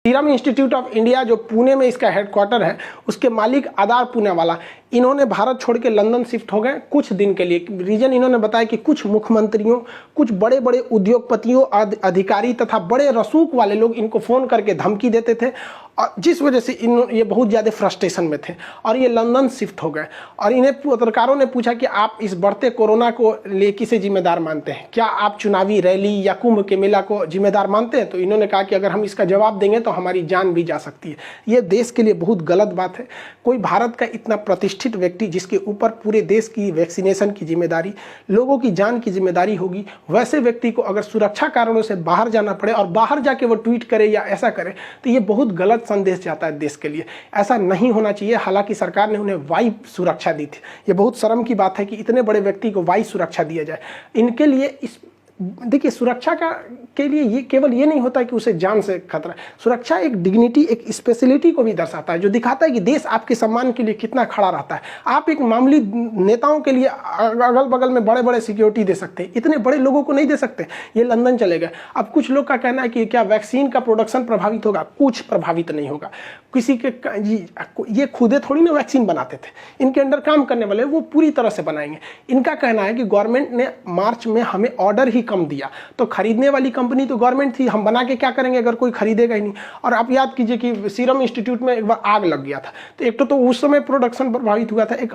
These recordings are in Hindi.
सीरम इंस्टीट्यूट ऑफ इंडिया जो पुणे में इसका हेडक्वार्टर है, उसके मालिक आदार पूनावाला, इन्होंने भारत छोड़ के लंदन शिफ्ट हो गए कुछ दिन के लिए। रीजन इन्होंने बताया कि कुछ मुख्यमंत्रियों, कुछ बड़े बड़े उद्योगपतियों, अधिकारी तथा बड़े रसूख वाले लोग इनको फ़ोन करके धमकी देते थे, और जिस वजह से ये बहुत ज़्यादा फ्रस्ट्रेशन में थे और ये लंदन शिफ्ट हो गए। और इन्हें पत्रकारों ने पूछा कि आप इस बढ़ते कोरोना को लिए किसे जिम्मेदार मानते हैं, क्या आप चुनावी रैली या कुंभ के मेला को जिम्मेदार मानते हैं? तो इन्होंने कहा कि अगर हम इसका जवाब देंगे तो हमारी जान भी जा सकती है। ये देश के लिए बहुत गलत बात है। कोई भारत का इतना प्रतिष्ठित व्यक्ति जिसके ऊपर पूरे देश की वैक्सीनेशन की जिम्मेदारी, लोगों की जान की जिम्मेदारी होगी, वैसे व्यक्ति को अगर सुरक्षा कारणों से बाहर जाना पड़े और बाहर जाके वो ट्वीट करे या ऐसा करे तो ये बहुत गलत संदेश जाता है देश के लिए। ऐसा नहीं होना चाहिए। हालांकि सरकार ने उन्हें वायु सुरक्षा दी थी। ये बहुत शर्म की बात है कि इतने बड़े व्यक्ति को वायु सुरक्षा दिया जाए। इनके लिए देखिए, सुरक्षा के लिए ये केवल ये नहीं होता है कि उसे जान से खतरा है। सुरक्षा एक डिग्निटी, एक स्पेशलिटी को भी दर्शाता है, जो दिखाता है कि देश आपके सम्मान के लिए कितना खड़ा रहता है। आप एक मामूली नेताओं के लिए अगल बगल में बड़े बड़े सिक्योरिटी दे सकते हैं, इतने बड़े लोगों को नहीं दे सकते। ये लंदन चले गए। अब कुछ लोग का कहना है कि क्या वैक्सीन का प्रोडक्शन प्रभावित होगा? कुछ प्रभावित नहीं होगा। किसी के ये खुदे थोड़ी ना वैक्सीन बनाते थे, इनके अंडर काम करने वाले वो पूरी तरह से बनाएंगे। इनका कहना है कि गवर्नमेंट ने मार्च में हमें ऑर्डर ही कम दिया, तो खरीदने वाली कंपनी तो गवर्नमेंट थी, हम बना के क्या करेंगे अगर कोई खरीदेगा ही नहीं। और आप याद कीजिए कि सीरम इंस्टीट्यूट में एक बार आग लग गया था, तो एक तो उस समय प्रोडक्शन प्रभावित हुआ था, एक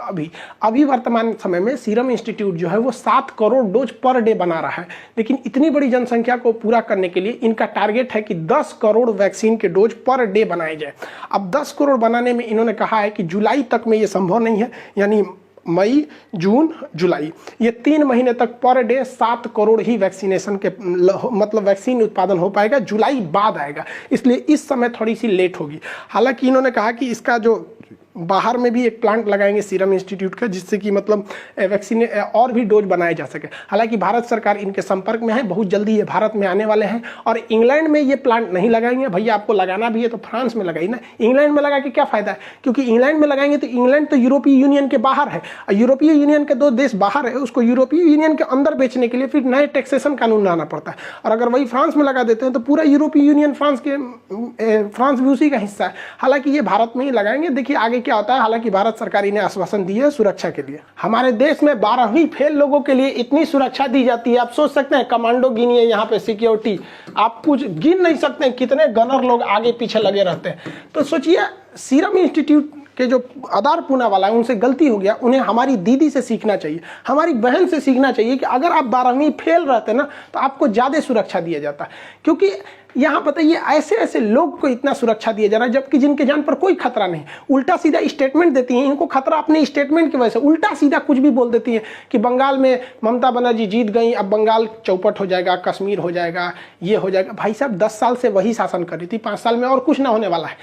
अभी वर्तमान समय में सीरम इंस्टीट्यूट जो है वो 7 करोड़ डोज पर डे बना रहा है। लेकिन इतनी बड़ी जनसंख्या को पूरा करने के लिए इनका टारगेट है कि 10 करोड़ वैक्सीन के डोज पर डे बनाए जाए। अब 10 करोड़ बनाने में इन्होंने कहा है कि जुलाई तक में ये संभव नहीं है, यानी मई, जून, जुलाई, ये 3 महीने तक पर डे 7 करोड़ ही वैक्सीनेशन के मतलब वैक्सीन उत्पादन हो पाएगा। जुलाई बाद आएगा, इसलिए इस समय थोड़ी सी लेट होगी। हालांकि इन्होंने कहा कि इसका जो बाहर में भी एक प्लांट लगाएंगे सीरम इंस्टीट्यूट का, जिससे कि मतलब वैक्सीन और भी डोज बनाए जा सके। हालांकि भारत सरकार इनके संपर्क में है, बहुत जल्दी ये भारत में आने वाले हैं। और इंग्लैंड में ये प्लांट नहीं लगाएंगे। भैया आपको लगाना भी है तो फ्रांस में लगाइए ना, इंग्लैंड में लगा के क्या फायदा है? क्योंकि इंग्लैंड में लगाएंगे तो इंग्लैंड तो यूरोपीय यूनियन के बाहर है, यूरोपीय यूनियन के 2 देश बाहर है, उसको यूरोपीय यूनियन के अंदर बेचने के लिए फिर नए टैक्सेशन कानून लाना पड़ता है। और अगर वही फ्रांस में लगा देते हैं तो पूरा यूरोपीय यूनियन फ्रांस भी उसी का हिस्सा है। हालांकि ये भारत में ही लगाएंगे, देखिए आगे क्या होता है। हालांकि भारत सरकार इन्हें आश्वासन दी है सुरक्षा के लिए। हमारे देश में 12वीं फेल लोगों के लिए इतनी सुरक्षा दी जाती है, आप सोच सकते हैं। कमांडो गिनिए, यहाँ पे सिक्योरिटी आप कुछ गिन नहीं सकते हैं कितने गनर लोग आगे पीछे लगे रहते हैं। तो सोचिए, सीरम इंस्टीट्यूट के जो आदार पूनावाला है उनसे गलती हो गया। उन्हें हमारी दीदी से सीखना चाहिए, हमारी बहन से सीखना चाहिए कि अगर आप 12वीं फेल रहते ना तो आपको ज़्यादा सुरक्षा दिया जाता। क्योंकि यहाँ बताइए, ऐसे ऐसे लोग को इतना सुरक्षा दिया जा रहा है जबकि जिनके जान पर कोई खतरा नहीं। उल्टा सीधा स्टेटमेंट देती हैं, इनको खतरा अपने स्टेटमेंट की वजह से उल्टा सीधा कुछ भी बोल देती है कि बंगाल में ममता बनर्जी जीत गई, अब बंगाल चौपट हो जाएगा, कश्मीर हो जाएगा, ये हो जाएगा। भाई साहब 10 साल से वही शासन कर रही थी, 5 साल में और कुछ ना होने वाला है।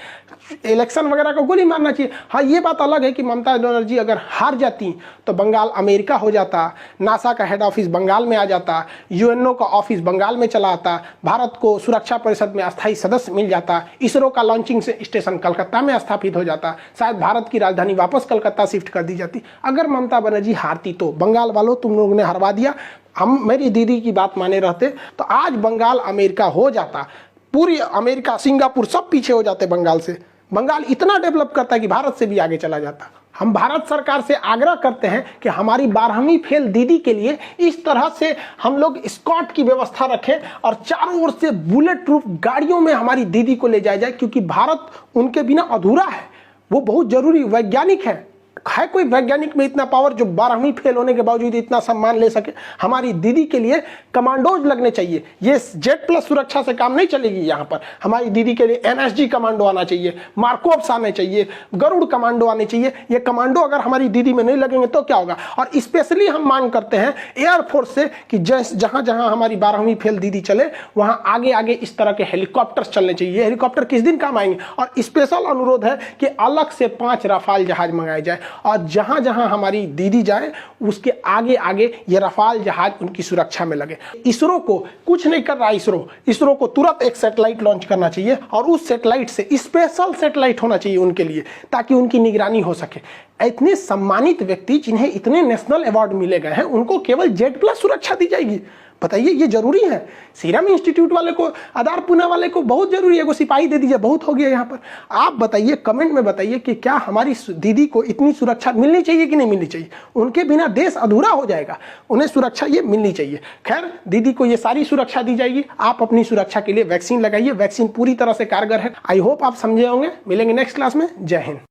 इलेक्शन वगैरह को गोली मारना चाहिए। हाँ, ये बात अलग है कि ममता बनर्जी अगर हार जाती तो बंगाल अमेरिका हो जाता, नासा का हेड ऑफिस बंगाल में आ जाता, यूएनओ का ऑफिस बंगाल में चला आता, भारत को सुरक्षा परिषद में अस्थायी सदस्य मिल जाता, इसरो का लॉन्चिंग से स्टेशन कलकत्ता में स्थापित हो जाता, शायद भारत की राजधानी वापस कलकत्ता शिफ्ट कर दी जाती। अगर ममता बनर्जी हारती तो बंगाल वालों तुम लोगों ने हरवा दिया, हम मेरी दीदी की बात माने रहते तो आज बंगाल अमेरिका हो जाता, पूरी अमेरिका, सिंगापुर सब पीछे हो जाते बंगाल से। बंगाल इतना डेवलप करता है कि भारत से भी आगे चला जाता। हम भारत सरकार से आग्रह करते हैं कि हमारी 12वीं फेल दीदी के लिए इस तरह से हम लोग स्कॉट की व्यवस्था रखें और चारों ओर से बुलेट प्रूफ गाड़ियों में हमारी दीदी को ले जाया जाए, क्योंकि भारत उनके बिना अधूरा है। वो बहुत जरूरी वैज्ञानिक है कोई वैज्ञानिक में इतना पावर जो 12वीं फेल होने के बावजूद इतना सम्मान ले सके? हमारी दीदी के लिए कमांडोज लगने चाहिए। ये जेड प्लस सुरक्षा से काम नहीं चलेगी। यहाँ पर हमारी दीदी के लिए एनएसजी कमांडो आना चाहिए, मार्कोव्स आने चाहिए, गरुड़ कमांडो आने चाहिए। ये कमांडो अगर हमारी दीदी में नहीं लगेंगे तो क्या होगा? और स्पेशली हम मांग करते हैं एयरफोर्स से कि जहाँ जहाँ हमारी 12वीं फेल दीदी चले वहाँ आगे आगे इस तरह के हेलीकॉप्टर चलने चाहिए। हेलीकॉप्टर किस दिन काम आएंगे? और स्पेशल अनुरोध है कि अलग से 5 राफाल जहाज मंगाए जाए और जहां जहां हमारी दीदी जाए उसके आगे आगे ये रफाल जहाज उनकी सुरक्षा में लगे। इसरो को कुछ नहीं कर रहा। इसरो को तुरंत एक सैटेलाइट लॉन्च करना चाहिए और उस सैटेलाइट से स्पेशल सैटेलाइट होना चाहिए उनके लिए, ताकि उनकी निगरानी हो सके। इतने सम्मानित व्यक्ति जिन्हें इतने नेशनल अवार्ड मिले गए हैं उनको केवल जेड प्लस सुरक्षा दी जाएगी? बताइए, ये जरूरी है? सीरम इंस्टीट्यूट वाले को, आधार पूना वाले को बहुत जरूरी है, वो सिपाही दे दीजिए, बहुत हो गया यहाँ पर। आप बताइए, कमेंट में बताइए कि क्या हमारी दीदी को इतनी सुरक्षा मिलनी चाहिए कि नहीं मिलनी चाहिए? उनके बिना देश अधूरा हो जाएगा, उन्हें सुरक्षा ये मिलनी चाहिए। खैर, दीदी को ये सारी सुरक्षा दी जाएगी। आप अपनी सुरक्षा के लिए वैक्सीन लगाइए, वैक्सीन पूरी तरह से कारगर है। आई होप आप समझे होंगे। मिलेंगे नेक्स्ट क्लास में। जय हिंद।